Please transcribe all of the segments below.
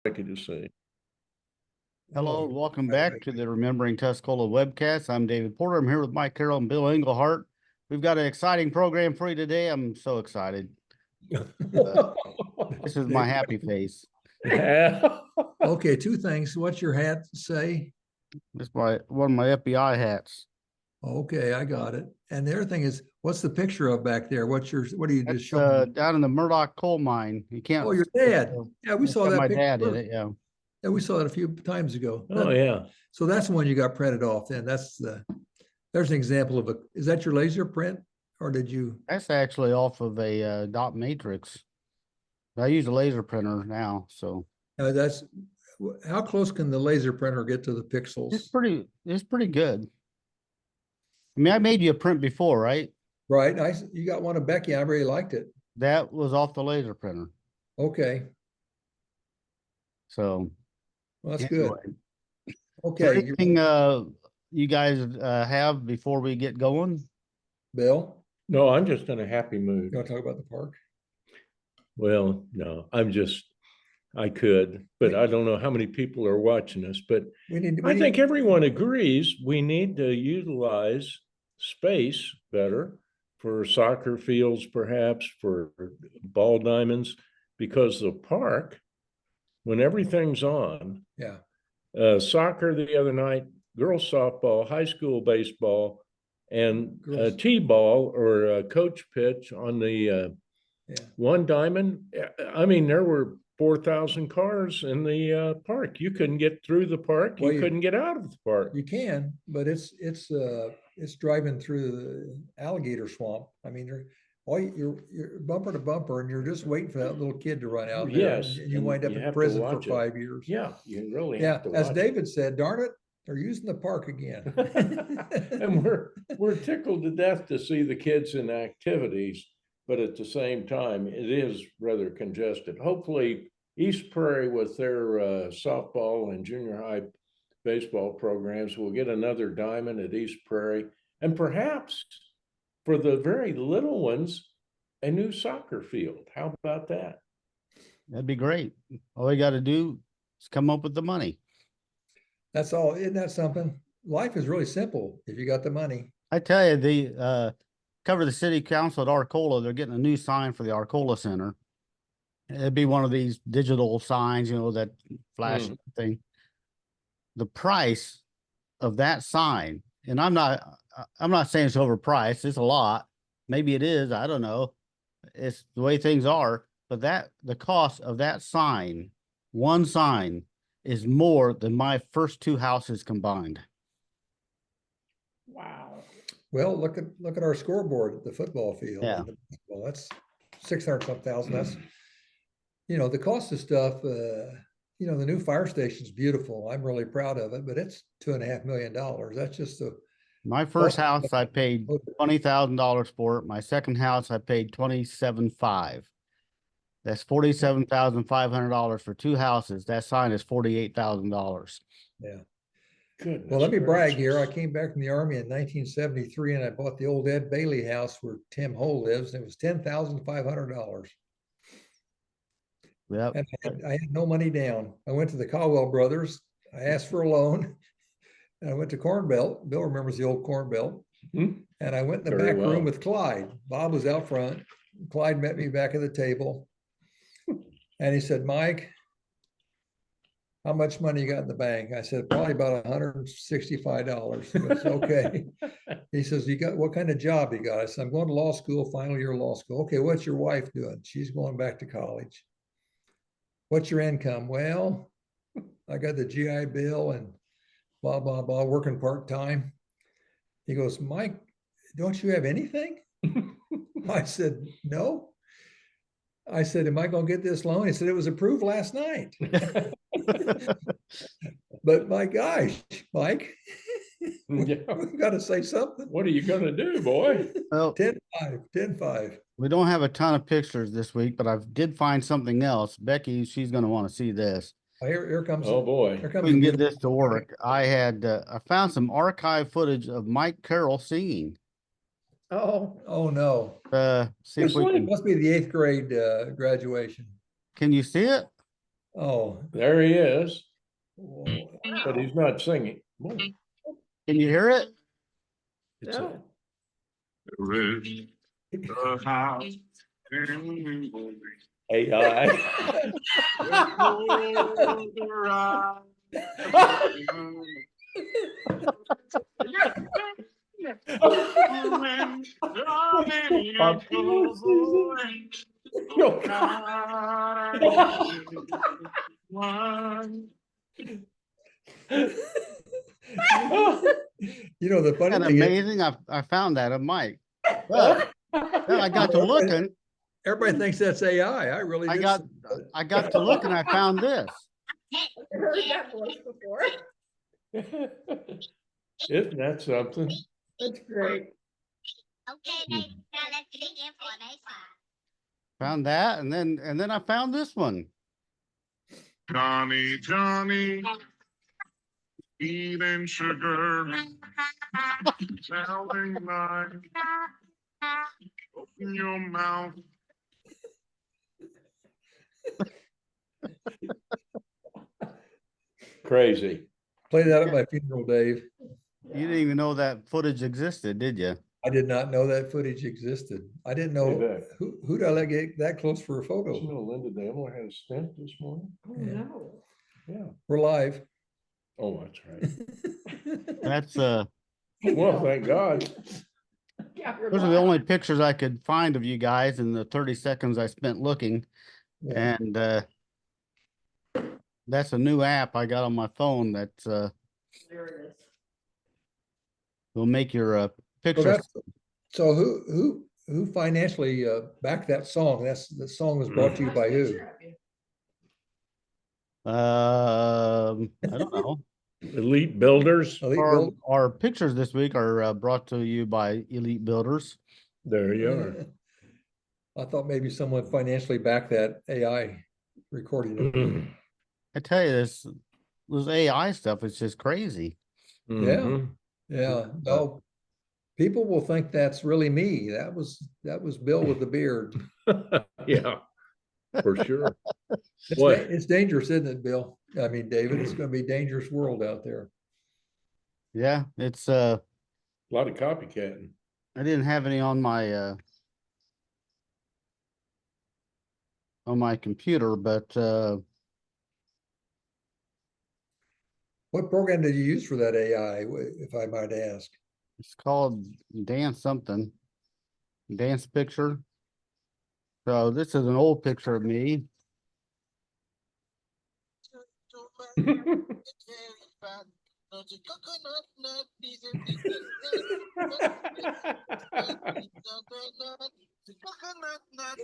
I could just say. Hello, welcome back to the Remembering Tuscola webcast. I'm David Porter. I'm here with Mike Carroll and Bill Englehart. We've got an exciting program for you today. I'm so excited. This is my happy face. Okay, two things. What's your hat say? This is one of my FBI hats. Okay, I got it. And the other thing is, what's the picture of back there? What are you just That's showing? down in the Murdoch coal mine. You can't. Oh, your dad. Yeah, we saw that My picture. dad did it. Yeah. Yeah, we saw it a few times ago. Oh, yeah. So that's the one you got printed off then. There's an example of is that your laser print or did you? That's actually off of a dot matrix. I use a laser printer now, so. How close can the laser printer get to the pixels? It's pretty good. I mean, I made you a print before, right? Right. You got one of Becky. I really liked it. That was off the laser printer. Okay. So. Well, that's anyway. good. Okay. Anything you guys have before we get going? Bill? No, I'm just in a happy mood. You want to talk about the park? Well, no, I could, but I don't know how many people are watching us, but I think everyone agrees we need to utilize space better for soccer fields, perhaps for ball diamonds, because the park, when everything's on, soccer the other night, girls softball, high school baseball, and t-ball or a coach pitch on the one diamond. I mean, there were 4,000 cars in the park. You couldn't get through the park. You couldn't get out of the park. You can, but it's driving through the alligator swamp. I mean, you're bumper to bumper, and you're just waiting for that little kid to run out there. Yes, and you wind up in prison for 5 years. Yeah, you really have to. As David said, darn it, they're using the park again. And we're tickled to death to see the kids in activities, but at the same time, it is rather congested. Hopefully, East Prairie with their softball and junior high baseball programs will get another diamond at East Prairie, and perhaps for the very little ones, a new soccer field. How about that? That'd be great. All you got to do is come up with the money. That's all. Isn't that something? Life is really simple if you got the money. I tell you, the cover the city council at Arcola, they're getting a new sign for the Arcola Center. It'd be one of these digital signs, that flash thing. The price of that sign, and I'm not saying it's overpriced. It's a lot. Maybe it is. I don't know. It's the way things are. But the cost of that sign, one sign, is more than my first two houses combined. Wow. Well, look at our scoreboard at the football field. Yeah. Well, that's 600-some thousand. That's the cost of stuff. The new fire station's beautiful. I'm really proud of it, but it's $2.5 million. That's just my first house I paid $20,000 for it. My second house I paid $27,500. That's $47,500 for two houses. That sign is $48,000. Yeah. Goodness. Well, let me brag here. I came back from the Army in 1973, and I bought the old Ed Bailey house where Tim Hole lives, and it was $10,500. Yep. And I had no money down. I went to the Caldwell brothers. I asked for a loan, and I went to Corn Belt. Bill remembers the old Corn Belt. Mm-hmm. And I went in the back room with Clyde. Bob was out front. Clyde met me back at the table. And he said, Mike, how much money you got in the bank? I said, probably about $165. He goes, okay. He says, what kind of job you got? I said, I'm going to law school, final year of law school. Okay, what's your wife doing? She's going back to college. What's your income? Well, I got the GI Bill and blah, blah, blah, working part-time. He goes, Mike, don't you have anything? I said, no. I said, am I going to get this loan? He said, it was approved last night. But my gosh, Mike, we got to say something. What are you going to do, boy? Well, 10-5. We don't have a ton of pictures this week, but I did find something else. Becky, she's going to want to see this. Here comes. Oh boy. Here comes we can get this to work. I found some archive footage of Mike Carroll singing. Oh no. See if we can, must be the 8th grade graduation. can you see it? Oh. There he is, Whoa. but he's not singing. Whoa, Can you hear it? it's a- AI. You know, the funny And thing is, amazing. I found that of Mike. But I got to looking. everybody thinks that's AI. I really I did. got I got to look and I found this. I heard that voice before. Isn't that something? That's great. Found that and then I found this one. Johnny, Johnny, eating sugar, telling lies, open your mouth. Crazy. Play that at my funeral, Dave. You didn't even know that footage existed, did you? I did not know that footage existed. I didn't Hey, know Vic. who did I let get that close for a You photo. know Linda Daimler had a stent this morning? Oh, Yeah. no. Yeah. We're live. Oh, that's right. That's Well, thank God. Yeah, you're those are the live. only pictures I could find of you guys in the 30 seconds I spent looking. Yeah. And that's a new app I got on my phone that's There it is. will make your So pictures. that's, so who financially backed that song? The song was brought to you Nice by who? picture of you. I don't know. Elite Builders. Elite Our, Build? our pictures this week are brought to you by Elite Builders. There you are. I thought maybe someone financially backed that AI recording it. I tell you, this AI stuff is just crazy. Mhm. Yeah, no, people will think that's really me. That was Bill with the beard. Yeah, for sure. It's, What? it's dangerous, isn't it, Bill? I mean, David, it's gonna be a dangerous world out there. Yeah, it's A lot of copycatting. I didn't have any on my computer, but What program did you use for that AI, if I might ask? it's called Dance something. Dance picture. So this is an old picture of me.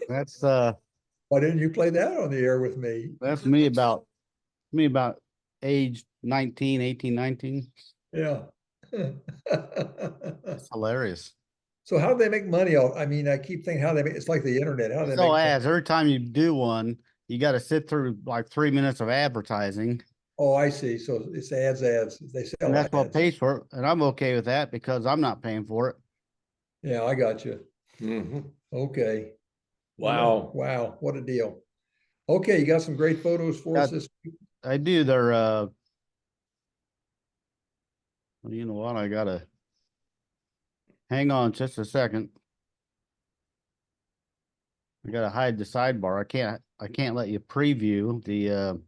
That's Why didn't you play that on the air with me? that's me about age 19, 18, 19. Yeah. It's hilarious. So how do they make money off? I mean, I keep thinking how they make, it's like the internet. How do they It's make all money? ads. Every time you do one, you got to sit through like 3 minutes of advertising. Oh, I see. So it's ads. They sell And that's what ads. pays for it. And I'm okay with that because I'm not paying for it. Yeah, I got you. Mhm. Okay. Wow. Wow, what a deal. Okay, you got some great photos for us Got- this week. I do. They're well, you know what? I gotta hang on just a second. I gotta hide the sidebar. I can't let you preview the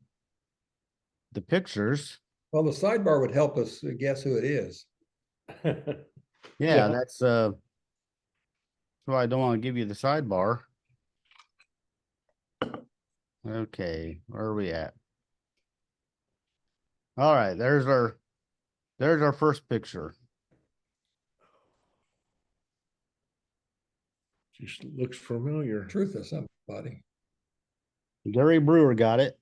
pictures. Well, the sidebar would help us guess who it is. Yeah, Yeah. that's why I don't want to give you the sidebar. Okay, where are we at? All right, there's our first picture. Just looks familiar. Truth of somebody. Gary Brewer got it.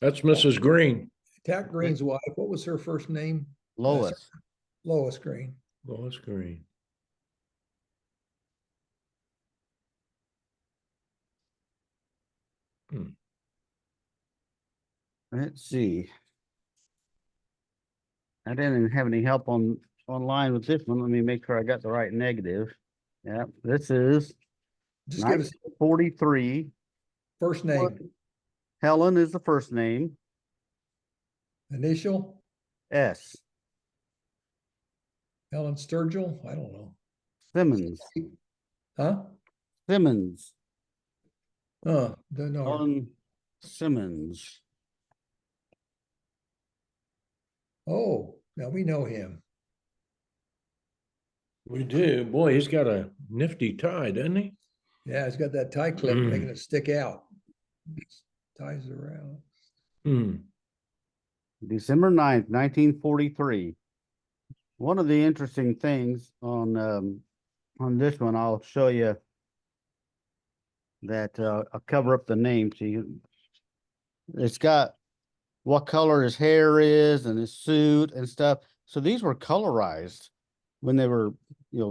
That's Mrs. Green. Tack Green's wife, what was her first name? Lois. Lois Green. Lois Green. Let's see. I didn't have any help online with this one. Let me make sure I got the right negative. Yeah, this is Just give us 1943. first name. Helen is the first name. Initial, S. Helen Sturgill, I don't know. Simmons. Huh? Simmons. Don't know. her. Helen Simmons. Oh, now we know him. We do. Boy, he's got a nifty tie, doesn't he? Yeah, he's got that tie clip making it stick out. Ties around. Hmm. December 9th, 1943. One of the interesting things on this one, I'll show you that I'll cover up the name so you. It's got what color his hair is and his suit and stuff. So these were colorized when they were,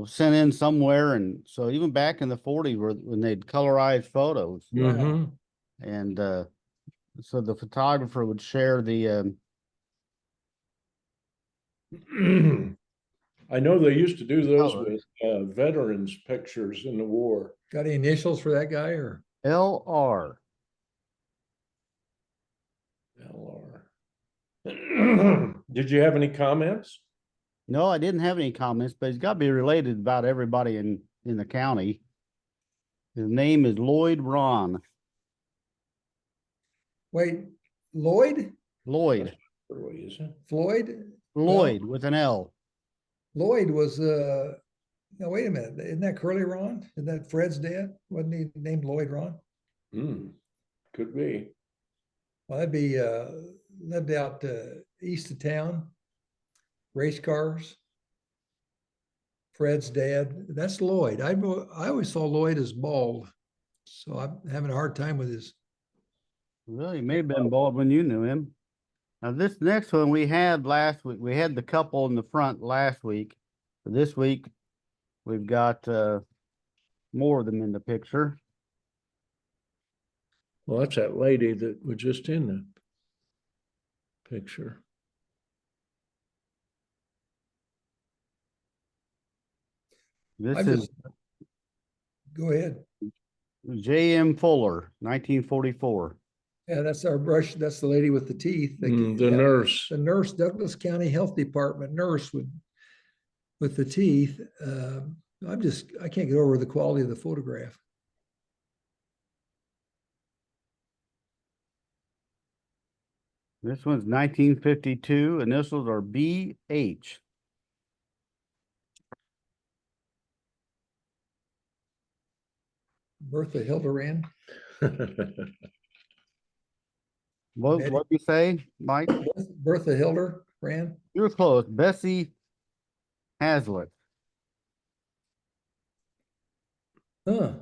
sent in somewhere, and so even back in the 40s, when they'd colorized photos, Mhm. and so the photographer would share the. I know they used to do those Colors. with veterans pictures in the war. Got any initials for that guy or? LR. LR. Did you have any comments? No, I didn't have any comments, but he's got to be related to about everybody in the county. His name is Lloyd Ron. Wait, Lloyd? Lloyd. Early, is it? Floyd? Lloyd with an L. Lloyd was, no, wait a minute. Isn't that Curly Ron? Isn't that Fred's dad? Wasn't he named Lloyd Ron? Hmm. Could be. Well, that'd be, lived out east of town. Race cars. Fred's dad. That's Lloyd. I always saw Lloyd as bald. So I'm having a hard time with his. Well, he may have been bald when you knew him. Now, this next one we had last week. We had the couple in the front last week. This week, we've got more of them in the picture. Well, that's that lady that was just in the picture. This is Go ahead. J.M. Fuller, 1944. Yeah, that's our brush. That's the lady with the teeth. The Yeah, nurse. the nurse, Douglas County Health Department nurse with the teeth. I can't get over the quality of the photograph. This one's 1952. Initials are B.H. Bertha Hildebrand. What'd you say, Mike? Bertha Hildebrand. You were close. Bessie Hazlitt. Huh.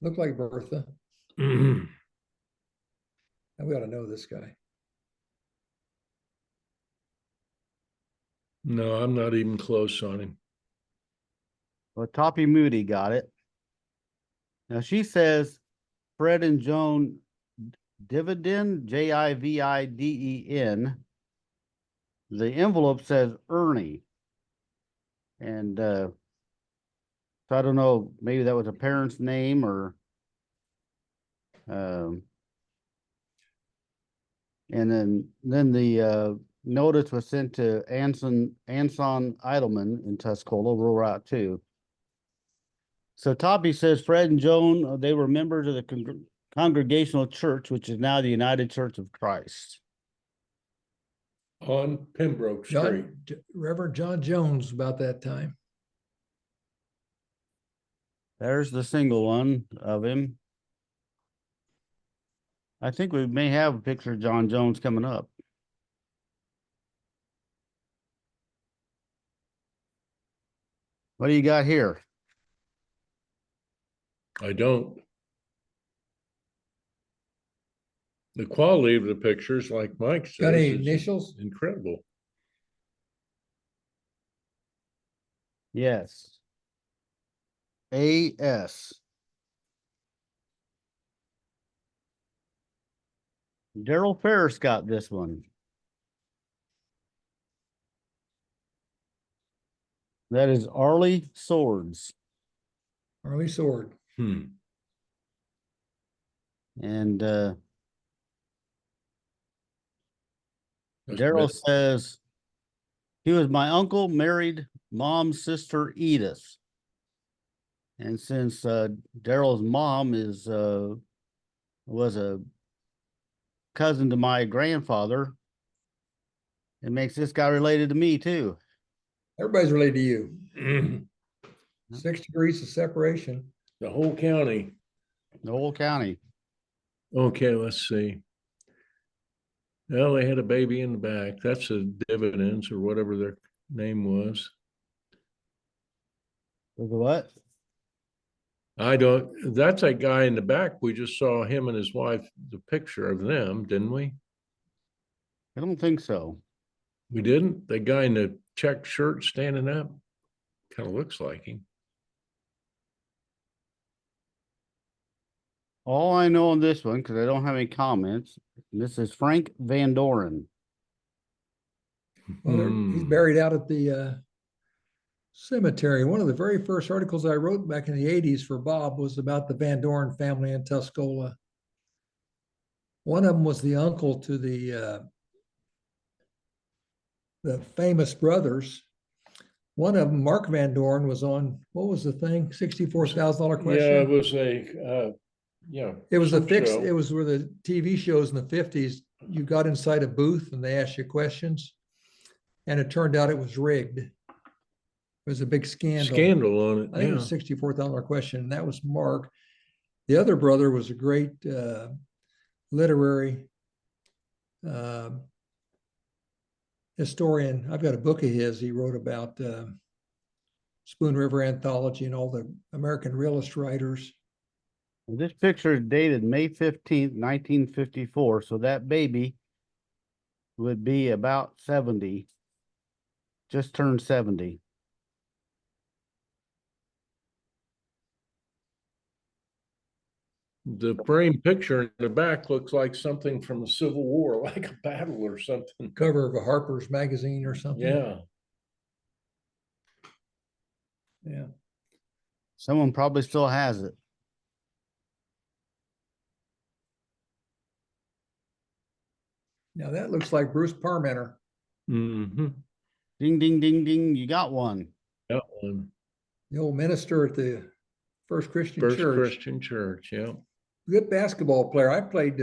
Look like Bertha. Mhm. And we ought to know this guy. No, I'm not even close on him. Well, Toppy Moody got it. Now she says Fred and Joan Dividend, Jividen. The envelope says Ernie. And so I don't know, maybe that was a parent's name or and then the notice was sent to Anson Eidelman in Tuscola, Rural Route 2. So Toppy says Fred and Joan, they were members of the Congregational Church, which is now the United Church of Christ. On Pembroke Street. Reverend John Jones about that time. There's the single one of him. I think we may have a picture of John Jones coming up. What do you got here? I don't. The quality of the pictures, like Mike says, Got any is initials? incredible. Yes. A.S. Daryl Ferris got this one. That is Arlie Swords. Arlie Sword. Hmm. And That's Daryl bad. says he was my uncle, married mom's sister Edith. And since Daryl's mom was a cousin to my grandfather, it makes this guy related to me too. Everybody's related to you. The 6 degrees of separation. whole county. The whole county. Okay, let's see. Well, they had a baby in the back. That's the dividends or whatever their name was. Was it what? That's a guy in the back. We just saw him and his wife, the picture of them, didn't we? I don't think so. We didn't? The guy in the checked shirt standing up? Kind of looks like him. All I know on this one, because I don't have any comments, this is Frank Van Doren. Well, he's buried out at the cemetery. One of the very first articles I wrote back in the 80s for Bob was about the Van Doren family in Tuscola. One of them was the uncle to the famous brothers. One of them, Mark Van Doren, was on, what was the thing? $64,000 question? Yeah, it was a, yeah. It was a some fixed, show. it was where the TV shows in the 50s, you got inside a booth and they asked you questions. And it turned out it was rigged. It was a big scandal. Scandal on it. I think it was $64,000 question, and that was Mark. The other brother was a great literary historian. I've got a book of his. He wrote about Spoon River Anthology and all the American realist writers. This picture is dated May 15th, 1954. So that baby would be about 70. Just turned 70. The frame picture in the back looks like something from the Civil War, like a battle or something. Cover of a Harper's magazine or something. Yeah. Yeah. Someone probably still has it. Now that looks like Bruce Parmenter. Mm-hmm. Ding, ding, ding, ding. You got one. That one. The old minister at the First Christian First Church. Christian Church, yeah. Good basketball player. I played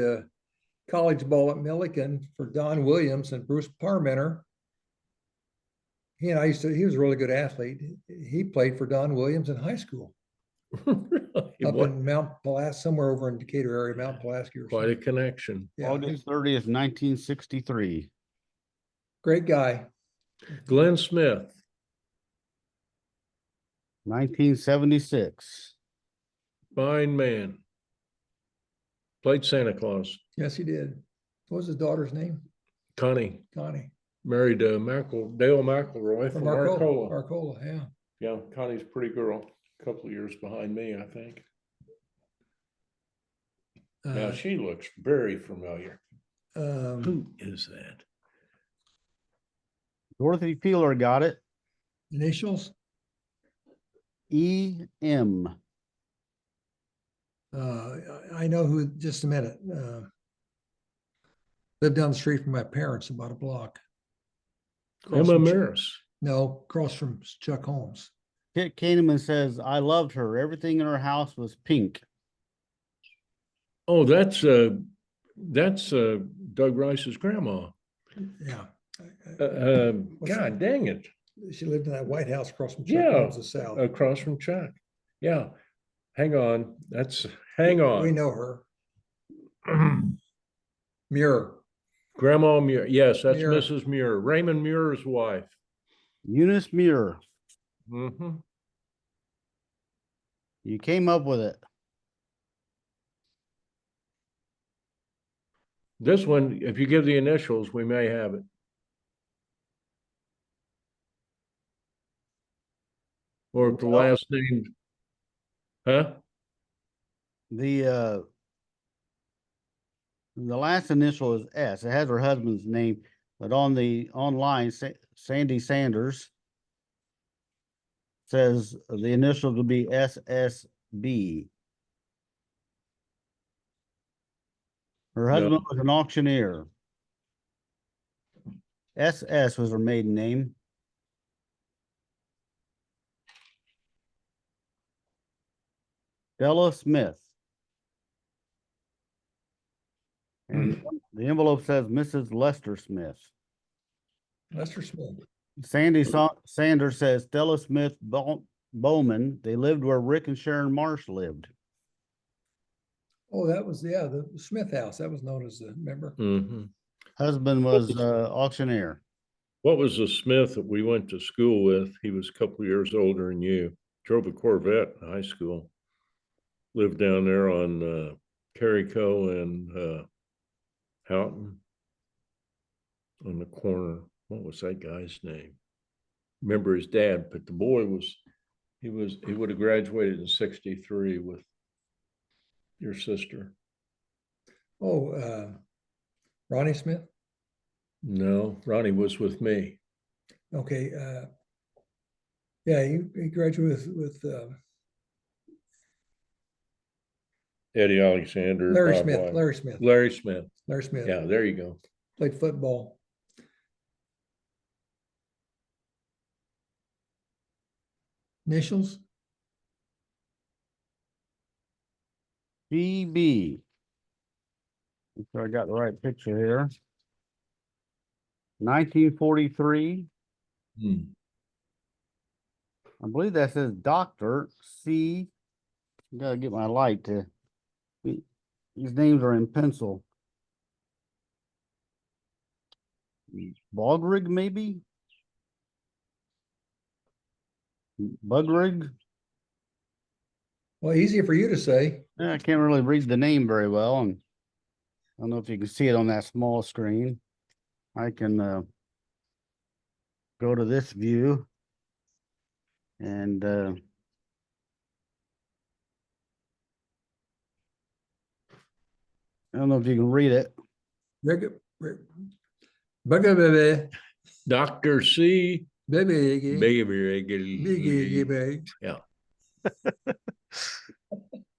college ball at Millikan for Don Williams and Bruce Parmenter. He was a really good athlete. He played for Don Williams in high school. Up in Mount Pulaski, somewhere over in Decatur area, Mount Pulaski or Quite a something. connection. Yeah, August 30th, 1963. great guy. Glenn Smith. 1976. Fine man. Played Santa Claus. Yes, he did. What was his daughter's name? Connie. Connie. Married Dale McElroy from Arcola. Arcola, yeah. Yeah, Connie's a pretty girl. A couple of years behind me, I think. Now she looks very familiar. Who is that? Dorothy Peeler got it. Initials? E.M. I know who, just a minute. Lived down the street from my parents, about a block. Across Emma from Maris. No, across from Chuck Holmes. Kit Kahneman says, I loved her. Everything in her house was pink. Oh, that's Doug Rice's grandma. Yeah. God dang it. She lived in that White House across from Chuck Yeah, Holmes, the South. across from Chuck. Yeah. Hang on. Hang We on. know her. Muir. Grandma Muir. Yes, that's Muir. Mrs. Muir. Raymond Muir's wife. Eunice Muir. Mm-hmm. You came up with it. This one, if you give the initials, we may have it. Or if the Well- last name, huh? The last initial is S. It has her husband's name, but on the online, Sandy Sanders says the initials will be SSB. Her husband was an auctioneer. SS was her maiden name. Della Smith. And the envelope says Mrs. Lester Smith. Lester Smith. Sandy Sanders says Stella Smith Bowman. They lived where Rick and Sharon Marsh lived. Oh, that was, yeah, the Smith house. That was known as the, remember? Mhm. Husband was auctioneer. What was the Smith that we went to school with? He was a couple of years older than you. Drove a Corvette in high school. Lived down there on Carrico and Houghton on the corner. What was that guy's name? Remember his dad, but the boy he would have graduated in 63 with your sister. Oh, Ronnie Smith? No, Ronnie was with me. Okay, yeah, he graduated with Eddie Alexander. Larry Bob Smith, White. Larry Smith, Larry Smith. Larry Smith. Yeah, there you go. Played football. Initials? GB. Make sure I got the right picture here. 1943. Hmm. I believe that says Dr. C. Gotta get my light to. These names are in pencil. Bogrig, maybe? Bugrig? Well, easier for you to say. Yeah, I can't really read the name very well, and I don't know if you can see it on that small screen. I can go to this view and I don't know if you can read it. Baby, Dr. C. baby, Baby. Yeah.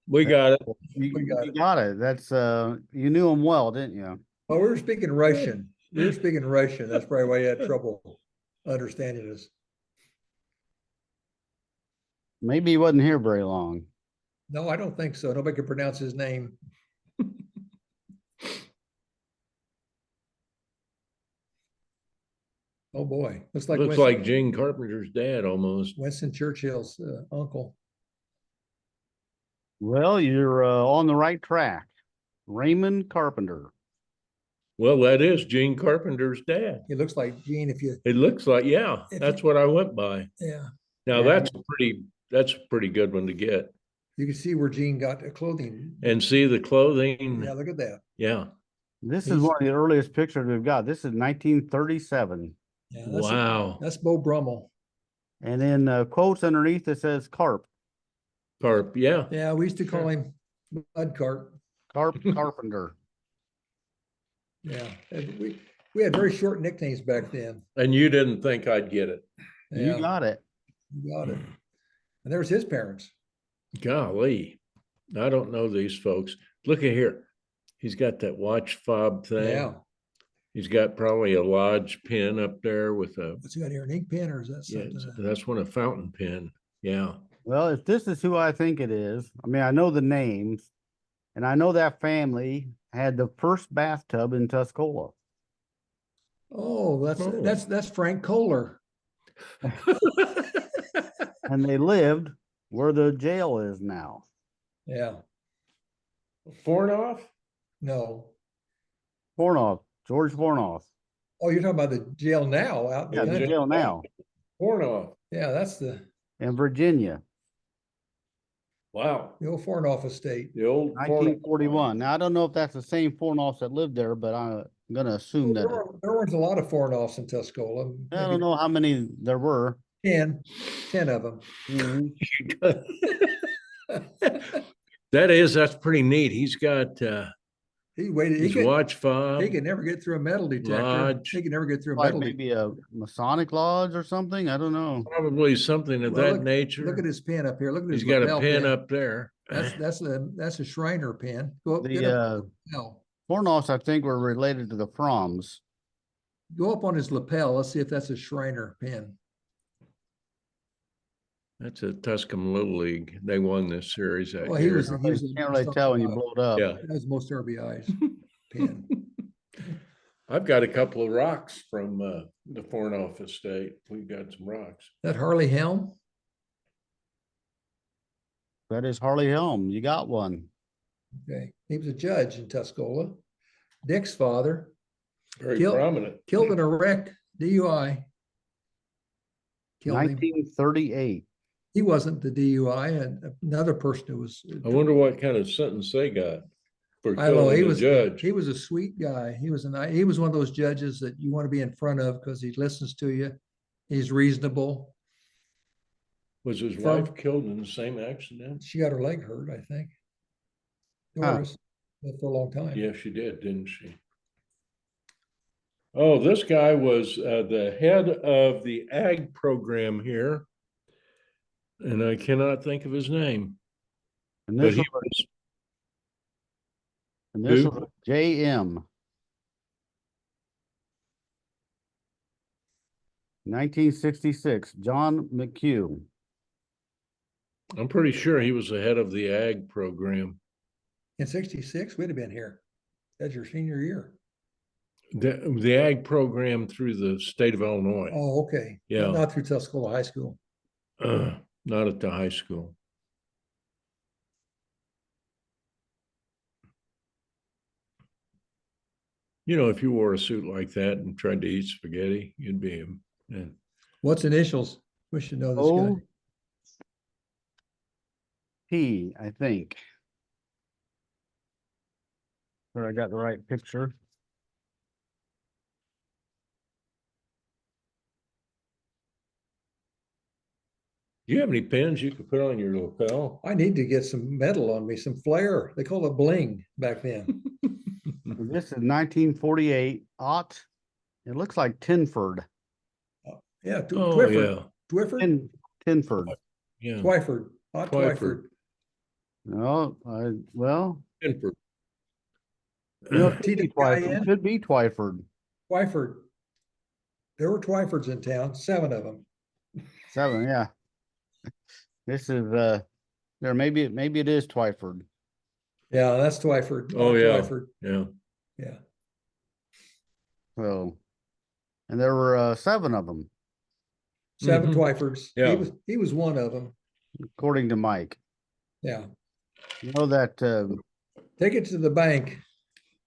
We got it. We got You it. got it. That's you knew him well, didn't you? Oh, we were speaking Russian. We were speaking Russian. That's probably why you had trouble understanding us. Maybe he wasn't here very long. No, I don't think so. Nobody could pronounce his name. Oh, boy. Looks like Looks like Gene Carpenter's dad almost. Winston Churchill's uncle. Well, you're on the right track. Raymond Carpenter. Well, that is Gene Carpenter's dad. He looks like Gene if you, It looks like, yeah, If that's you- what I went by. yeah. Now Yeah. that's a pretty good one to get. You can see where Gene got the clothing. And see the clothing. Yeah, look at that. Yeah. This is He's- one of the earliest pictures we've got. This is 1937. Yeah, Wow. That's Bo Brummel. And in quotes underneath it says Carp. Carp, yeah. Yeah, we used to call Sure. him Bud Cart. Carp Carpenter. Yeah, and we had very short nicknames back then. And you didn't think I'd get it. You Yeah, got it. you got it. And there was his parents. Golly. I don't know these folks. Look at here. He's got that watch fob thing. Yeah. He's got probably a Lodge pen up there with a, What's he got here? An ink pen or is that yeah, something? that's one, a fountain pen. Yeah. Well, if this is who I think it is, I mean, I know the names, and I know that family had the first bathtub in Tuscola. Oh, Oh. that's Frank Kohler. And they lived where the jail is now. Yeah, Fornoff? no. Fornoff, George Fornoff. Oh, you're talking about the jail now out in Yeah, the the country? jail now Fornoff. Yeah, that's the in Virginia, Wow. old Fornoff estate. The old. Fornoff. 1941. Now, I don't know if that's the same Fornoffs that lived there, but I'm gonna assume that. There weren't a lot of Fornoffs in Tuscola. I don't Maybe know how many there were. 10 of them. That's pretty neat. He's got He waited, his watch fob. he could never get through a metal detector. Lodge. He could never get through a Like metal detector. maybe a Masonic lodge or something. I don't know. Probably something of Well, that nature. Look at his pen up here. Look at his He's got a lapel pen up there. That's a Shriner pen. Go up, get The up. No. Fornoffs, I think, were related to the Froms. go up on his lapel. Let's see if that's a Shriner pin. That's a Tuscaloosa Little League. They won this series that Well, he year. was. He was Can't really tell when you blow it up. Yeah. That was most RBIs pin. I've got a couple of rocks from the Foreign Office State. We've got some rocks. That Harley Helm. That is Harley Helm. You got one. Okay, he was a judge in Tuscola. Dick's father Very Killed- prominent. killed in a wreck, DUI. Killed him. 1938. He wasn't the DUI, and another person who was. I wonder what kind of sentence they got for I don't know. He killing the was judge. He was a sweet guy. He was he was one of those judges that you want to be in front of because he listens to you. He's reasonable. Was his From- wife killed in the same accident? She got her leg hurt, I think. Huh. Doris, lived for a long time. Yeah, she did, didn't she? Oh, this guy was the head of the ag program here. And I cannot think of his name, but Initial, he was, initial JM. 1966, John McHugh. I'm pretty sure he was the head of the ag program. In '66, we'd have been here. That's your senior year. The ag program through the state of Illinois, Oh, okay. Yeah. Not through Tuscola High School. not at the high school. You know, if you wore a suit like that and tried to eat spaghetti, you'd be him. And What's initials? We should know this Oh. guy. P, I think. Sure, I got the right picture. do you have any pins you could put on your lapel? I need to get some metal on me, some flair. They called it bling back then. This is 1948. Ott. It looks like Tinford. Yeah, Oh, Twyford. yeah, Twyford? Tinford. yeah. Twyford. Not Twyford. Twyford. No, well, Tinford. you know, it could be T-W-I-N? Twyford. It could be Twyford. Twyford. There were Twyfords in town, 7 of them. 7, yeah. This is there maybe it is Twyford. Yeah, that's Twyford. Oh, not yeah. Twyford. Yeah. Yeah. So, and there were 7 of them, 7 Mhm. Twyfords. Yeah. He was one of them. according to Mike. Yeah. You know that Take it to the bank.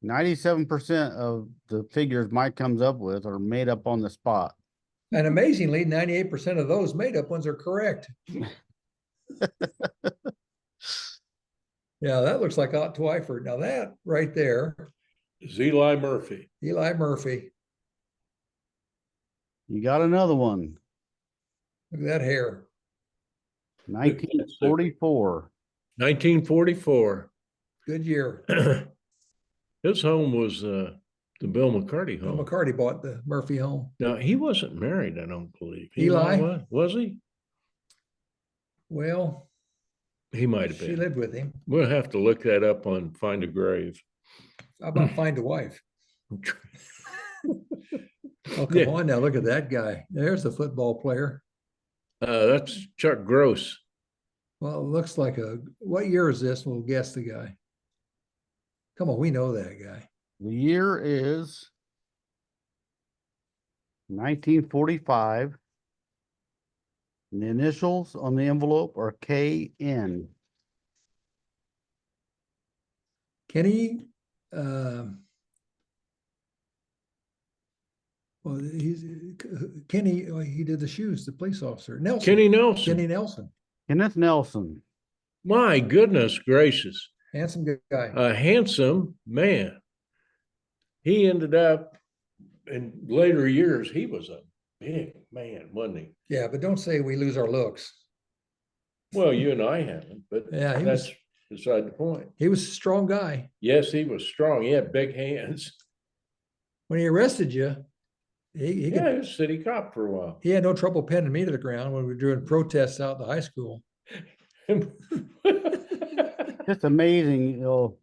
97% of the figures Mike comes up with are made up on the spot. And amazingly, 98% of those made up ones are correct. Yeah, that looks like Ott Twyford. Now that right there, Is Eli Murphy. Eli Murphy. You got another one. Look at that hair. 1944. 1944. Good year. His home was the Bill McCarty Bill home. McCarty bought the Murphy home. Now, he wasn't married, I don't believe. Eli? Was he? Well, He might have she been. lived with him. We'll have to look that up on Find a Grave. How about find a wife? Oh, come Yeah. on now, look at that guy. There's the football player. That's Chuck Gross. Well, it looks like what year is this? We'll guess the guy. Come on, we know that guy. The year is 1945. And the initials on the envelope are KN. Kenny, well, Kenny, he did the shoes, the police officer. Nelson. Kenny Nelson. Kenny Nelson, Kenneth Nelson. My goodness gracious. handsome guy. A handsome man. He ended up in later years, he was a big man, wasn't he? Yeah, but don't say we lose our looks. Well, you and I haven't, but Yeah, he that's was- beside the point. He was a strong guy. Yes, he was strong. He had big hands. When he arrested you, he Yeah, he was a city cop for a while. he had no trouble pinning me to the ground when we were doing protests out in the high school. Just amazing, you know.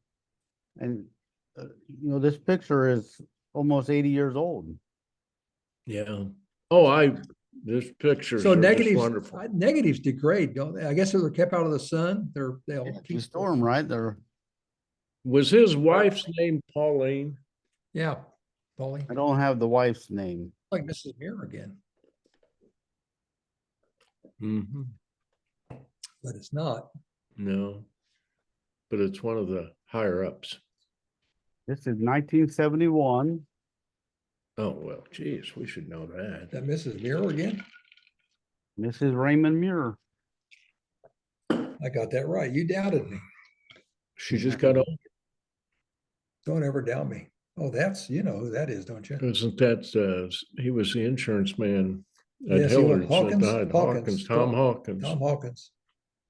And, this picture is almost 80 years old. Yeah. Oh, this pictures So are just negatives, wonderful. negatives degrade, don't they? I guess if they're kept out of the sun, they'll Yeah, if keep. you store them right, they're, Was his wife's name Pauline? Yeah, Pauline, I don't have the wife's name. like Mrs. Muir again, Mm-hmm. but it's not. No, but it's one of the higher ups. This is 1971. Oh, well, geez, we should know that. That Mrs. Muir again? Mrs. Raymond Muir. I got that right. You doubted me. She just got old. Don't ever doubt me. Oh, that's, you know who that is, don't you? Isn't that, he was the insurance man at Yes, he was. Hilliard's. Hawkins? Hawkins, Hawkins. Tom Hawkins. Tom Hawkins.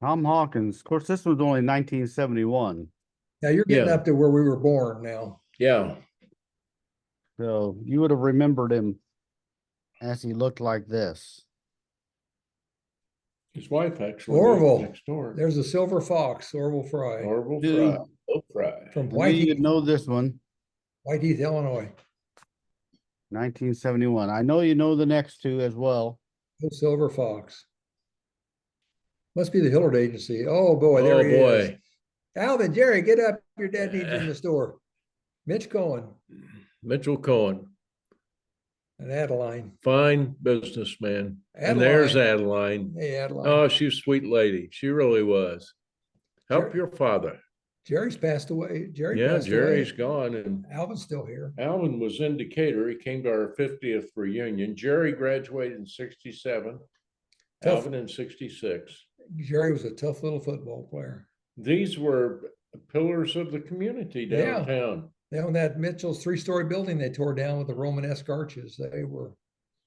Tom Hawkins. Of course, this was only 1971. Now you're getting Yeah. up to where we were born now. Yeah. So you would have remembered him as he looked like this. His wife actually Orville. lived next door. There's a silver fox, Orville Fry, Orville Dude. Fry. Oh, Fry. from I knew Whiteheath, you'd know this one, Whiteheath, Illinois. 1971. I know you know the next two as well. The silver fox. Must be the Hillard Agency. Oh, boy, there Oh, he is. boy. Alvin, Jerry, get up. Your dad needs you in the store. Mitch Cohen Mitchell Cohen, and Adeline. fine businessman. And there's Adeline. Adeline. Hey, Adeline. Oh, she's a sweet lady. She really was. Help Jerry- your father. Jerry's passed away. Jerry Yeah, passed Jerry's away. gone, and Alvin's still here. Alvin was in Decatur. He came to our 50th reunion. Jerry graduated in 67, Tough. Alvin in 66. Jerry was a tough little football player. These were pillars of the community Yeah. downtown. They owned that Mitchell's 3-story building they tore down with the Romanesque arches. They were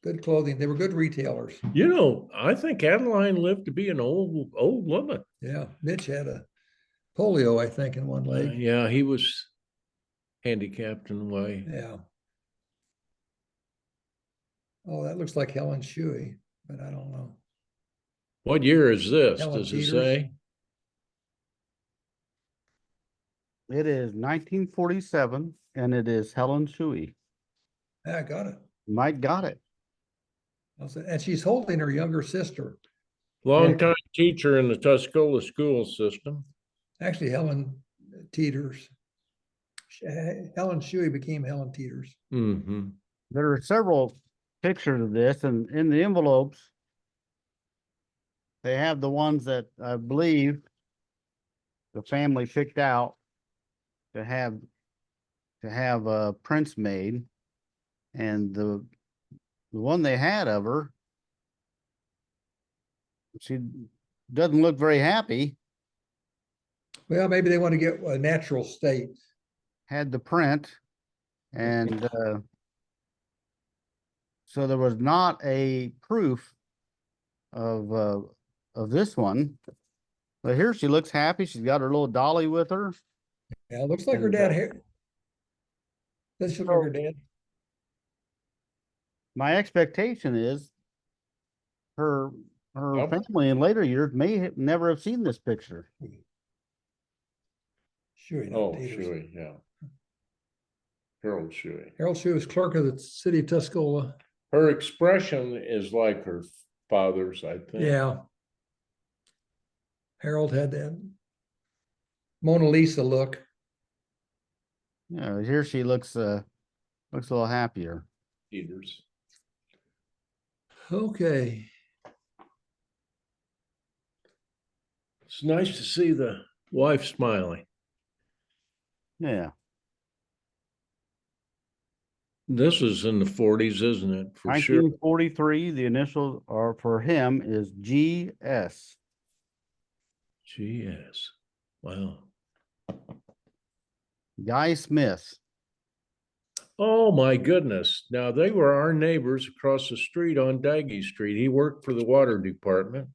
good clothing. They were good retailers. You know, I think Adeline lived to be an old woman. Yeah, Mitch had a polio, I think, in one leg. Yeah, he was handicapped in a way. Yeah. Oh, that looks like Helen Shuey, but I don't know. What year is this? Helen Does it Peters. say? It is 1947, and it is Helen Shuey. Yeah, I got it. Mike got it. And she's holding her younger sister. Longtime teacher in the Tuscola school system. Actually, Helen Teeters. Helen Shuey became Helen Teeters. Mm-hmm. There are several pictures of this, and in the envelopes, they have the ones that I believe the family picked out to have prints made, and the one they had of her, she doesn't look very happy. Well, maybe they want to get a natural state. Had the print, and so there was not a proof of this one, but here she looks happy. She's got her little dolly with her. Yeah, it looks like her And, dad here. Does she look like her dad? My expectation is her Yep. family in later years never have seen this picture. Shuey, not Oh, Teeters. Shuey, yeah. Harold Shuey. Harold Shuey was clerk of the city of Tuscola. Her expression is like her father's, I think. Yeah. Harold had that Mona Lisa look. Yeah, here she looks a little happier. Peters. Okay. It's nice to see the wife smiling. Yeah, This is in the 40s, isn't it? For sure. 1943. The initials are for him is GS. GS. Wow. Guy Smith. Oh, my goodness. Now, they were our neighbors across the street on Daggy Street. He worked for the water department.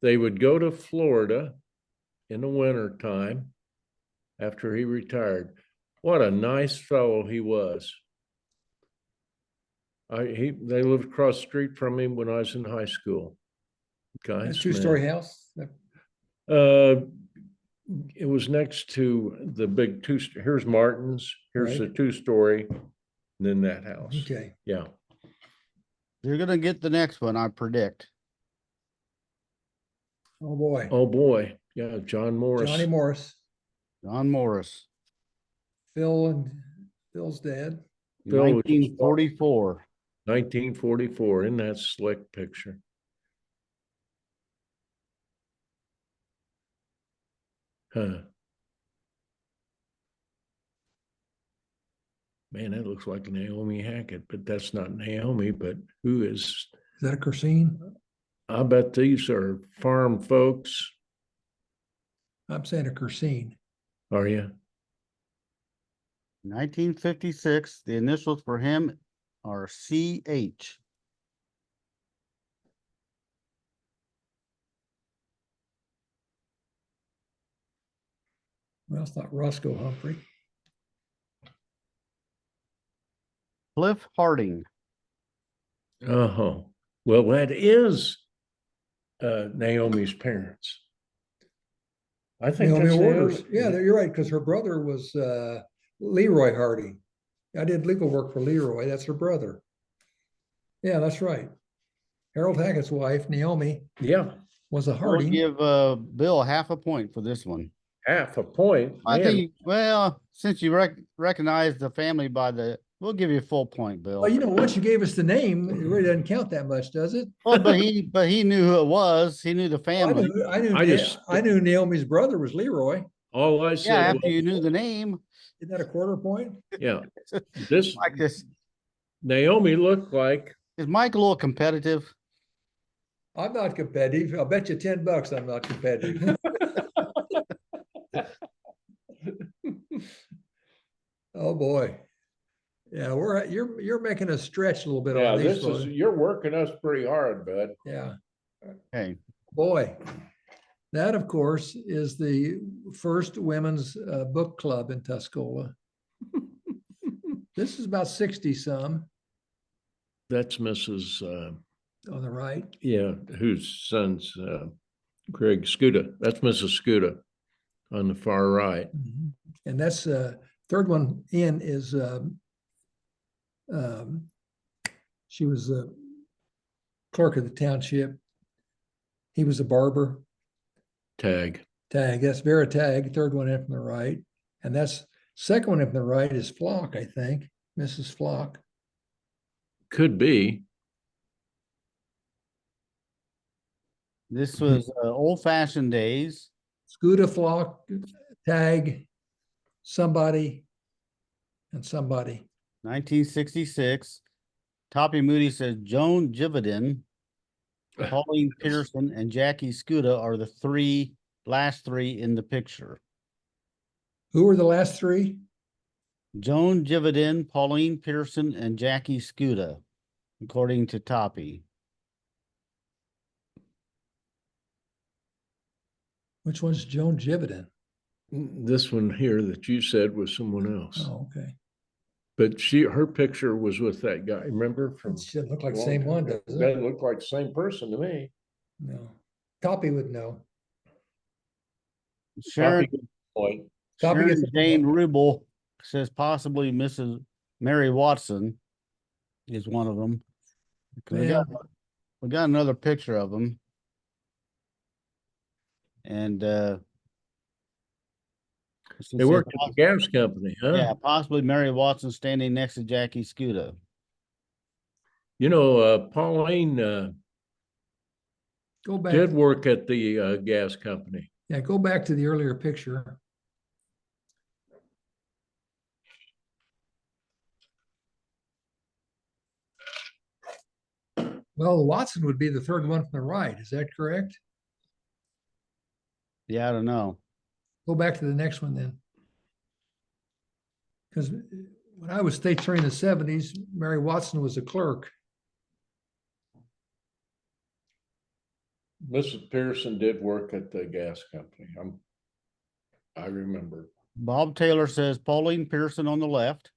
They would go to Florida in the winter time after he retired. What a nice fellow he was. They lived across the street from him when I was in high school. Guy That Smith. 2-story house. It was next to the big here's Martin's, here's Right. the 2-story, and then that house. Okay. Yeah. You're gonna get the next one, I predict. Oh, boy. Oh, boy. Yeah, John Morris. Johnny Morris, John Morris, Phil's dad. Phil was 1944. 1944. Isn't that slick picture? Huh. Man, that looks like Naomi Hackett, but that's not Naomi, but who is? Is that a Cursine? I bet these are farm folks. I'm saying a Cursine. Are you? 1956. The initials for him are CH. Well, it's not Roscoe Humphrey. Cliff Harding. Oh, well, that is Naomi's parents. I think Naomi that's Orders. Naomi. Yeah, you're right, because her brother was Leroy Harding. I did legal work for Leroy. That's her brother. Yeah, that's right. Harold Hackett's wife, Naomi, Yeah, was a I'll Harding. give Bill half a point for this one. half a point. I Man, think, well, since you recognize the family by the, we'll give you a full point, Bill. Well, you know, once you gave us the name, it really doesn't count that much, does it? Well, but he knew who it was. He knew the I family. I knew Naomi's brother was Leroy. all I said Yeah, was, after you knew the name, Isn't that a quarter point? yeah, this like this. Naomi looked like, Is Mike a little competitive? I'm not competitive. I'll bet you $10 I'm not competitive. Oh, boy. Yeah, you're making us stretch a little bit yeah, on these. this is, fellas. you're working us pretty hard, bud. Yeah, Hey, boy. That, of course, is the first women's book club in Tuscola. This is about 60 some That's Mrs. on the right. Yeah, whose son's Greg Scuda. That's Mrs. Scuda on the far right. Mhm. And that's third one in is she was a clerk of the township. He was a barber. Tag. Tag, that's Vera Tag, third one in from the right. And that's second one in from the right is Flock, I think, Mrs. Flock. Could be. this was old fashioned days. Scuda, Flock, Tag, somebody, and somebody. 1966. Toppy Moody says Joan Jivedin, Pauline Pearson, and Jackie Scuda are the last three in the picture. Who were the last three? Joan Jivedin, Pauline Pearson, and Jackie Scuda, according to Toppy. Which one's Joan Jivedin? This one here that you said was someone else. Oh, okay. But her picture was with that guy. Remember from? It should look like the same one, doesn't it? That looked like the same person to me. No. Toppy would know. Sharon, Point. Toppy Sharon gets a Jane point. Rubel says possibly Mrs. Mary Watson is one of them. We Yeah. got another picture of them. And They worked at the gas company, huh? yeah, possibly Mary Watson standing next to Jackie Scuda. You know, Pauline Go back. did work at the gas company. Yeah, go back to the earlier picture. Well, Watson would be the third one from the right. Is that correct? Yeah, I don't know. Go back to the next one then. Because when I was state attorney in the 70s, Mary Watson was a clerk. Mrs. Pearson did work at the gas company. I remember. Bob Taylor says Pauline Pearson on the left.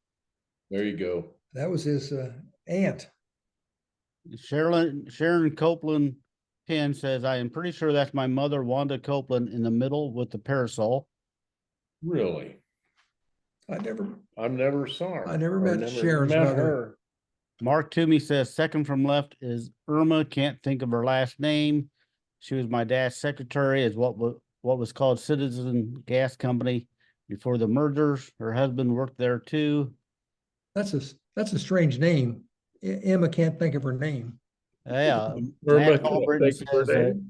There you go. That was his aunt. Sharon Copeland Penn says, I am pretty sure that's my mother, Wanda Copeland, in the middle with the parasol. Really? I never I never saw her. I never or met Sharon's mother. her. Mark Toomey says second from left is Irma. Can't think of her last name. She was my dad's secretary as what was called Citizen Gas Company before the mergers. Her husband worked there too. That's a strange name. Emma can't think of her name. Yeah. Irma, Matt Albritton thank you for says that.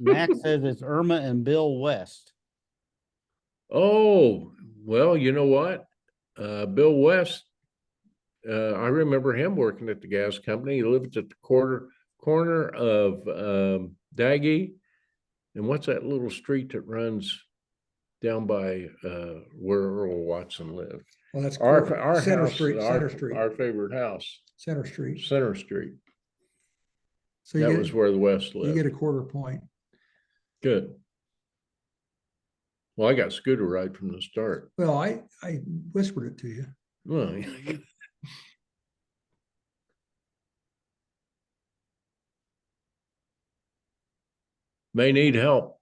Mac says it's Irma and Bill West. Oh, well, you know what? Bill West, I remember him working at the gas company. He lived at the corner of Daggy. And what's that little street that runs down by where Earl Watson lived? Well, that's Our Center house, Street, Center Street, our favorite house, Center Street. Center Street. So That was where the West you lived. get a quarter point. Good. Well, I got scooter right from the start. Well, I whispered it to you. Well, may need help.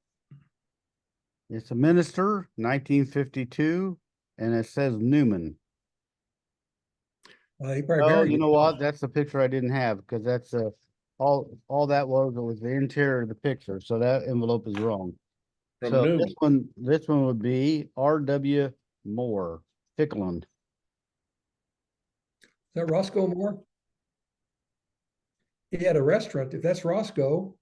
It's a minister, 1952, and it says Newman. He probably Oh, married you know you. what? That's the picture I didn't have because that's all that was the interior of the picture. So that envelope is wrong. From So Newman. this one would be R.W. Moore, Fickland. Is that Roscoe Moore? He had a restaurant. If that's Roscoe,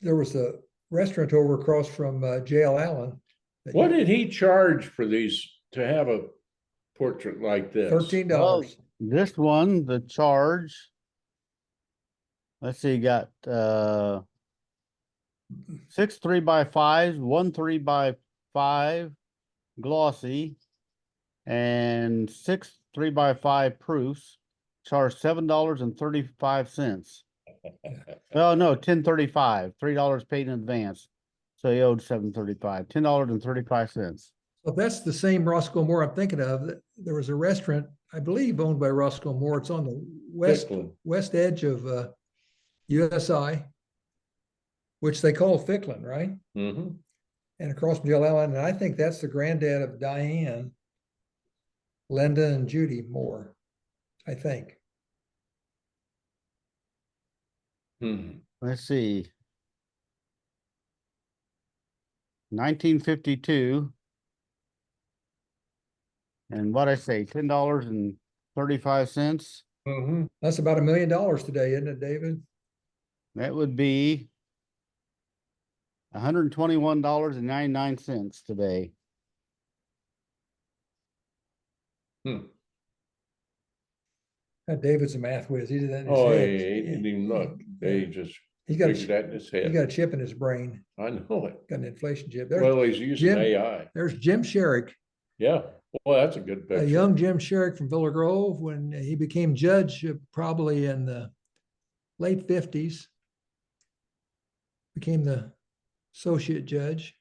there was a restaurant over across from J.L. Allen. What did he charge for these to have a portrait like this? $13. This one, the charge. Let's see, you got 6 3x5s, 1 3x5 glossy, and 6 3x5 proofs. Charged $7.35. Oh no, $10.35. $3 paid in advance. So he owed $7.35. $10.35. So that's the same Roscoe Moore I'm thinking of. There was a restaurant, I believe, owned by Roscoe Moore. It's on the Ficklen. west edge of USI, which they call Ficklen, right? Mhm. And across from J.L. Allen. And I think that's the granddad of Diane, Linda, and Judy Moore, I think. Mhm. Let's see. 1952. And what I say, $10.35. Mhm. That's about $1 million today, isn't it, David? That would be $121.99 today. David's a math whiz. He did that in his Oh, head. he didn't even look. They just He's got, figured that in his he's head. got a chip in his brain, I know it. got an inflation chip. Well, he's using Jim. AI. There's Jim Sherrick, Yeah. Well, that's a good picture. a young Jim Sherrick from Villa Grove when he became judge, probably in the late 50s. Became the associate judge.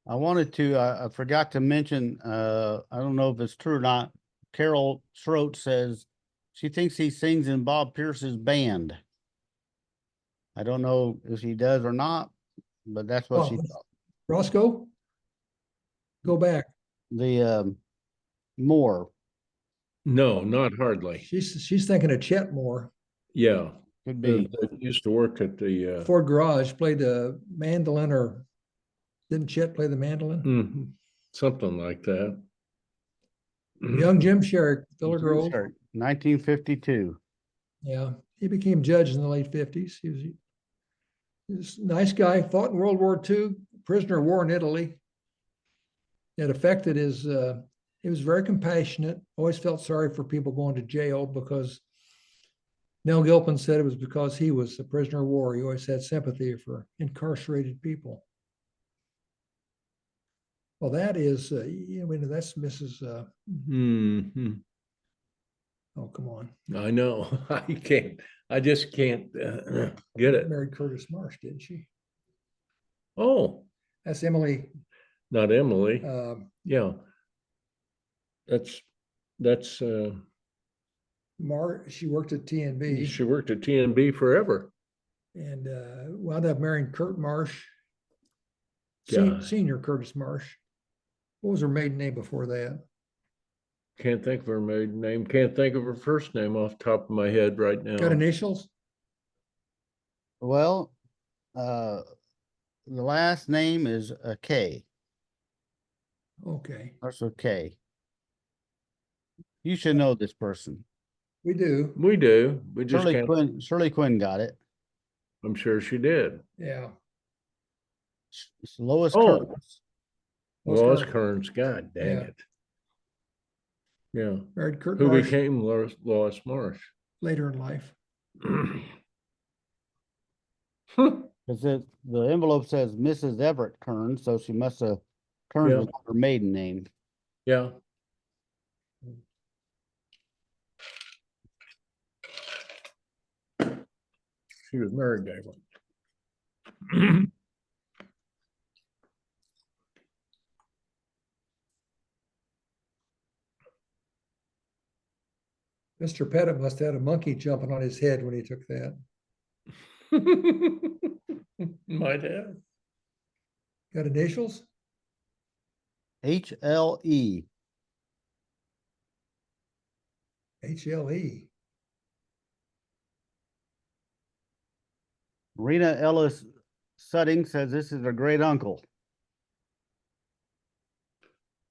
I wanted to, I forgot to mention, I don't know if it's true or not. Carol Schroet says she thinks he sings in Bob Pierce's band. I don't know if he does or not, but that's what she thought. Roscoe, go back. The Moore. No, not hardly. She's thinking of Chet Moore. Yeah. Could be. That used to work at the Ford Garage, played the mandolin, or didn't Chet play the mandolin? something like that. Young Jim Sherrick, Villa Grove. 1952. Yeah, he became judge in the late 50s. He was a nice guy, fought in World War II, prisoner of war in Italy. It affected his, he was very compassionate, always felt sorry for people going to jail because Nell Gilpin said it was because he was a prisoner of war. He always had sympathy for incarcerated people. Well, that is, that's Mrs. Oh, come on. I know. I just can't get it. Married Curtis Marsh, didn't she? Oh, That's Emily. not Emily. Yeah. That's She worked at TNB she worked at TNB forever. and wound up marrying Kurt Marsh, Yeah. senior Curtis Marsh. What was her maiden name before that? Can't think of her maiden name. Can't think of her first name off the top of my head right now. Got initials? Well, the last name is a K. Okay, Starts with K. You should know this person. we do. We do. We just Shirley can't. Quinn. Shirley Quinn got it. I'm sure she did. Yeah. It's Lois Oh. Kearns. Lois Kearns. Kearns. God dang Yeah. it. Yeah. Married Kurt Who Marsh became Lois Marsh? later in life. Because the envelope says Mrs. Everett Kearns, so she must have Kearns Yeah. was her maiden name. Yeah. She was married that one. Mr. Pettit must have had a monkey jumping on his head when he took that. Might have. Got initials? HLE. HLE. Rena Ellis Sutting says this is her great uncle.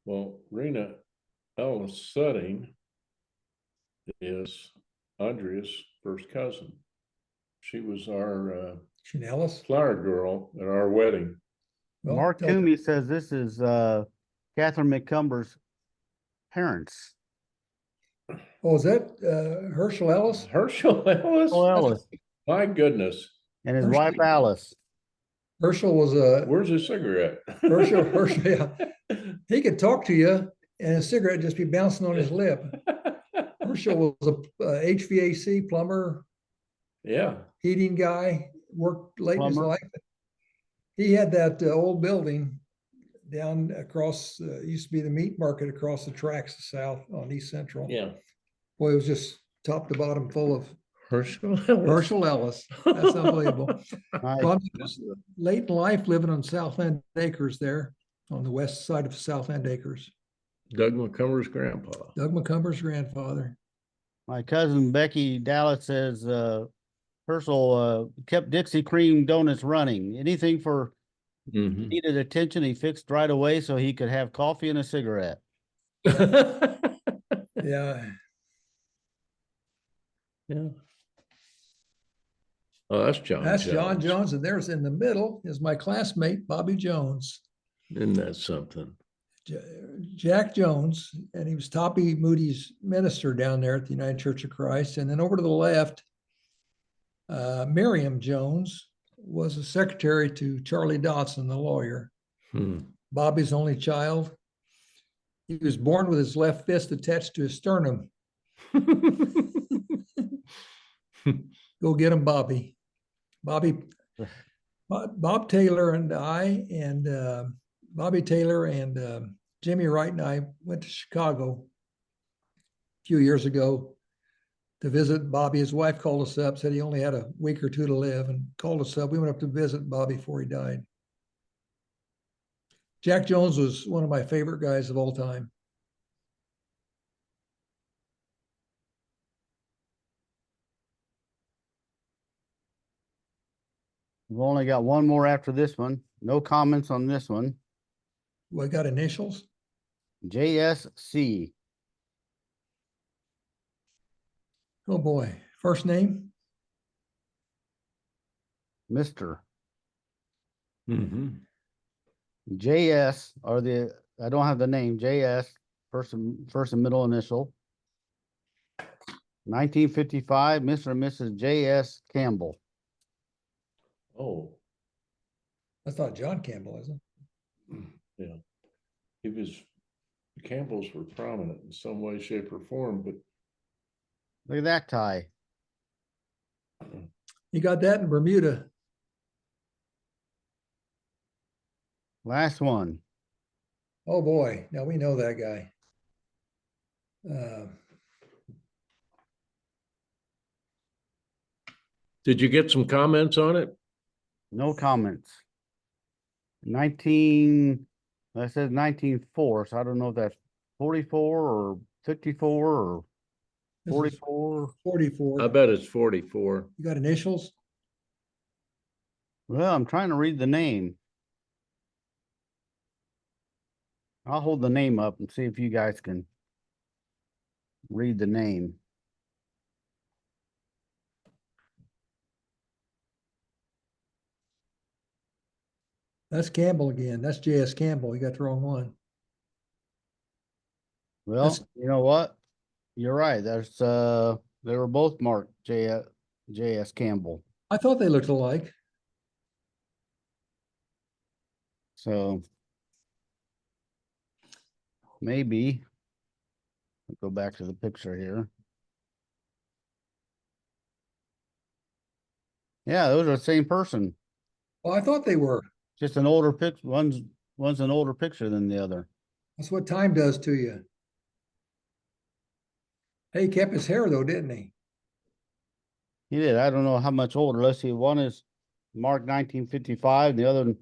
Well, Rena Ellis Sutting is Andrea's first cousin. She was our Ellis? flower girl at our wedding. Well, Mark tell- Toomey says this is Catherine McCumber's parents. Oh, is that Herschel Ellis? Herschel Ellis? Oh, Ellis My goodness. and his Herschel. wife Alice. Herschel was a Where's his cigarette? Herschel, yeah. He could talk to you and a cigarette just be bouncing on his lip. Herschel was a HVAC plumber, Yeah. heating guy, worked late in his Plumber. life. He had that old building down across, used to be the meat market across the tracks south on East Central. Yeah. Boy, it was just top to bottom full of Herschel Ellis. Herschel Ellis. That's unbelievable. Nice. Well, late in life, living on Southland Acres there, on the west side of Southland Acres. Doug McCumber's grandpa. Doug McCumber's grandfather. My cousin Becky Dallas says Herschel kept Dixie Cream Donuts running. Anything for Mhm. needed attention, he fixed right away so he could have coffee and a cigarette. Yeah. Yeah. Oh, that's John That's Jones. John Jones. And there's in the middle is my classmate, Bobby Jones. Isn't that something? Jack Jones, and he was Toppy Moody's minister down there at the United Church of Christ. And then over to the left, Miriam Jones was a secretary to Charlie Dodson, the lawyer. Bobby's only child. He was born with his left fist attached to his sternum. Go get him, Bobby. Bob Taylor and I, and Bobby Taylor and Jimmy Wright and I went to Chicago a few years ago to visit Bobby. His wife called us up, said he only had a week or two to live, and called us up. We went up to visit Bobby before he died. Jack Jones was one of my favorite guys of all time. We've only got one more after this one. No comments on this one. Well, I got initials. JSC. Oh boy. First name? Mr. Mhm. JS are I don't have the name, JS, first and middle initial. 1955, Mr. and Mrs. J.S. Campbell. Oh, That's not John Campbell, is it? yeah. He was, the Campbells were prominent in some way, shape, or form, but Look at that tie. You got that in Bermuda. Last one. Oh boy, now we know that guy. did you get some comments on it? No comments. I said 1904, so I don't know if that's 44 or 54 or This is 44? 44. I bet it's 44. You got initials? Well, I'm trying to read the name. I'll hold the name up and see if you guys can read the name. That's Campbell again. That's J.S. Campbell. You got the wrong one. Well, That's- you know what? You're right. They were both marked J.S. Campbell. I thought they looked alike. So maybe I'll go back to the picture here. Yeah, those are the same person. Well, I thought they were. Just an older pic. One's an older picture than the other. That's what time does to you. Hey, he kept his hair though, didn't he? He did. I don't know how much older. Let's see. One is marked 1955. The other one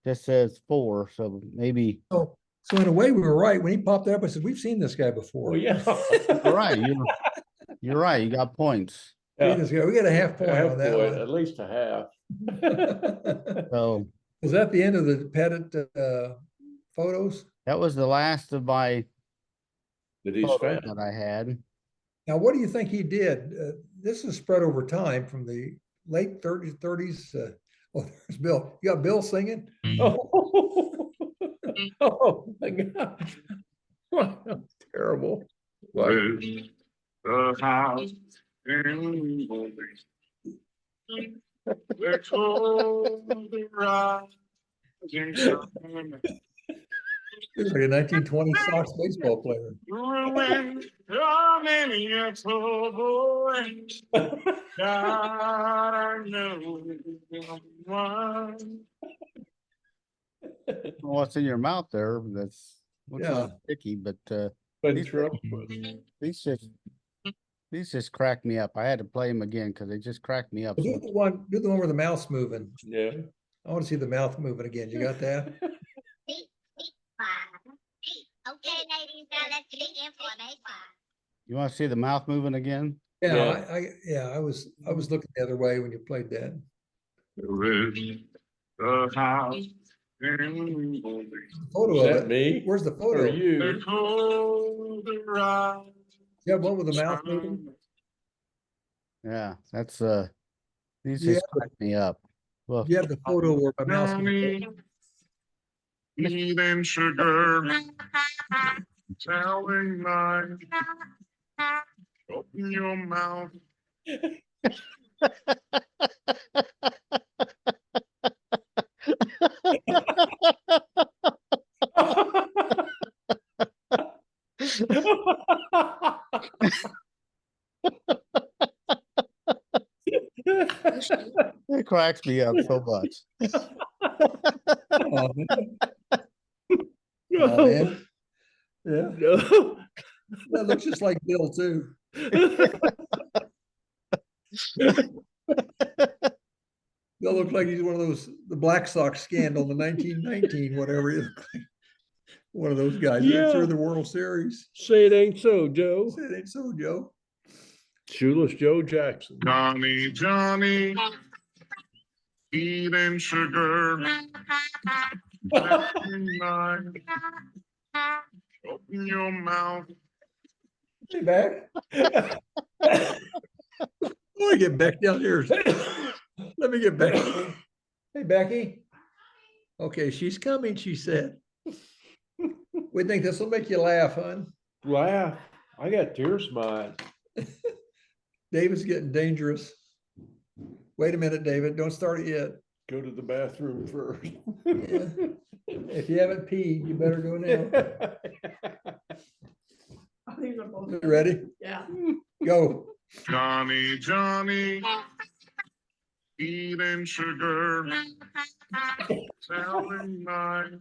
just says 4. So maybe. So in a way, we were right. When he popped up, I said, we've seen this guy before. Well, yeah. You're right. You're right. You got points. Seen this guy. We got a half point Half on that point, one. at least a half. So Was that the end of the Pettit photos? that was the last of my That he's photos found. that I had. Now, what do you think he did? This is spread over time from the late 30s. Oh, there's Bill. You got Bill singing? Oh, oh my gosh. Wow, that's terrible. Wow. With the house in the They're told the rising sun. He's like a 1920 Sox baseball player. Ruin so many a poor boy. God, I know one. What's in your mouth there? That's looks Yeah. like sticky, but But These- Trump, these just crack me up. I had to play them again because they just cracked me up. Do the one where the mouth's moving. yeah. I want to see the mouth moving again. You got that? Okay, ladies, now let's begin for day 5. You want to see the mouth moving again? Yeah, I was looking the other way when you played that. With the house in the Photo Is of that it. me? Where's the Or photo? They're you? told the rising You have one with the mouth moving? sun. Yeah, that's these Yeah. just crack me up. Look, You have the photo where my mouth's Johnny, eat and sugar, telling lies. Open your mouth. it cracks me up so much. Oh, man. Oh, man. Yeah, No. that looks just like Bill too. Bill looks like he's one of those, the Black Sox scandal, the 1919, whatever. He looked like. One of those guys that Yeah. threw the World Series. Say it ain't so, Joe. Said it ain't so, Joe. Shoeless Joe Jackson. Johnny, Johnny, eat and sugar, telling lies. Open your mouth. Hey, back. I want to get back down here. Let me get back. Hey, Becky. Okay, she's coming, she said. We think this will make you laugh, hon. Laugh. I got tears in my eyes. David's getting dangerous. Wait a minute, David. Don't start it yet. Go to the bathroom first. Yeah. If you haven't peed, you better go now. These are both- You ready? Yeah. Go. Johnny, Johnny, eat and sugar, telling lies.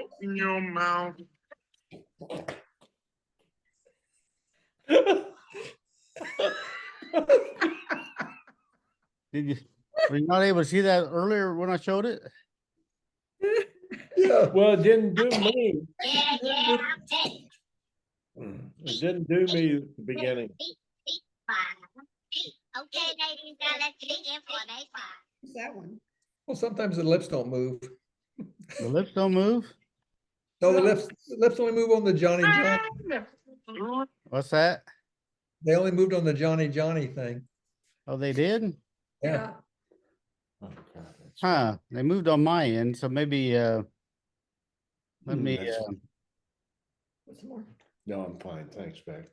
Open your mouth. Were you not able to see that earlier when I showed it? Yeah. Well, it didn't do me. Yeah, I'm 10. It didn't do me at the beginning. Okay, ladies, now let's begin for day 5. What's that one? Well, sometimes the lips don't move. The lips don't move? No, the lips only move on the Johnny Johnny. What's that? They only moved on the Johnny Johnny thing. Oh, they did? Yeah. Oh, God, that's- Huh, they moved on my end, so maybe, let me, that's- What's more? No, I'm fine. Thanks, Beck.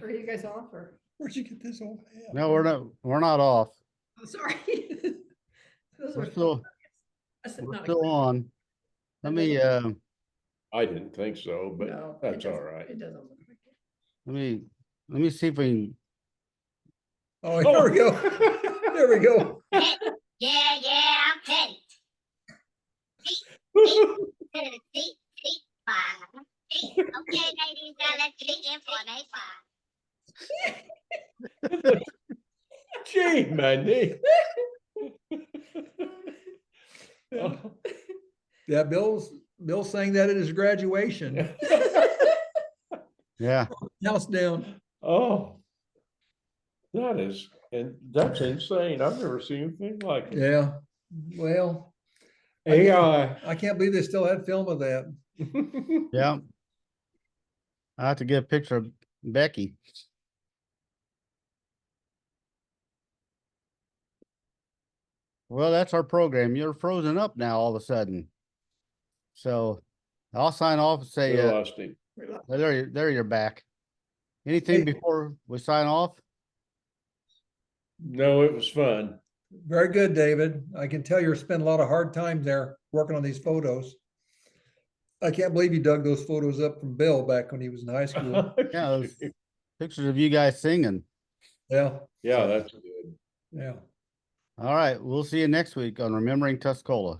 Are you guys off or? Where'd you get this old hat? no, we're not off. Oh, sorry. Those We're were- still, I said we're not a still great- on. Let me, I didn't think so, but No, it that's all doesn't- right. It doesn't look like it. let me see if we can, Oh, here we go. There we go. Yeah, I'm petty. Seat 5. Okay, ladies, now let's begin for day 5. Gee, man. Oh. Yeah, Bill's saying that at his graduation. yeah, House down. Oh. That is, and that's insane. I've never seen anything like it. Yeah. Well, AI. I can't believe they still had film of that. yeah. I have to get a picture of Becky. Well, that's our program. You're frozen up now all of a sudden. So I'll sign off and We say, lost him. there you're back. Anything Hey. before we sign off? No, it was fun. Very good, David. I can tell you're spending a lot of hard time there working on these photos. I can't believe you dug those photos up from Bill back when he was in high school. Yeah, those pictures of you guys singing. Yeah, Yeah, that's good. yeah. All right, we'll see you next week on Remembering Tuscola.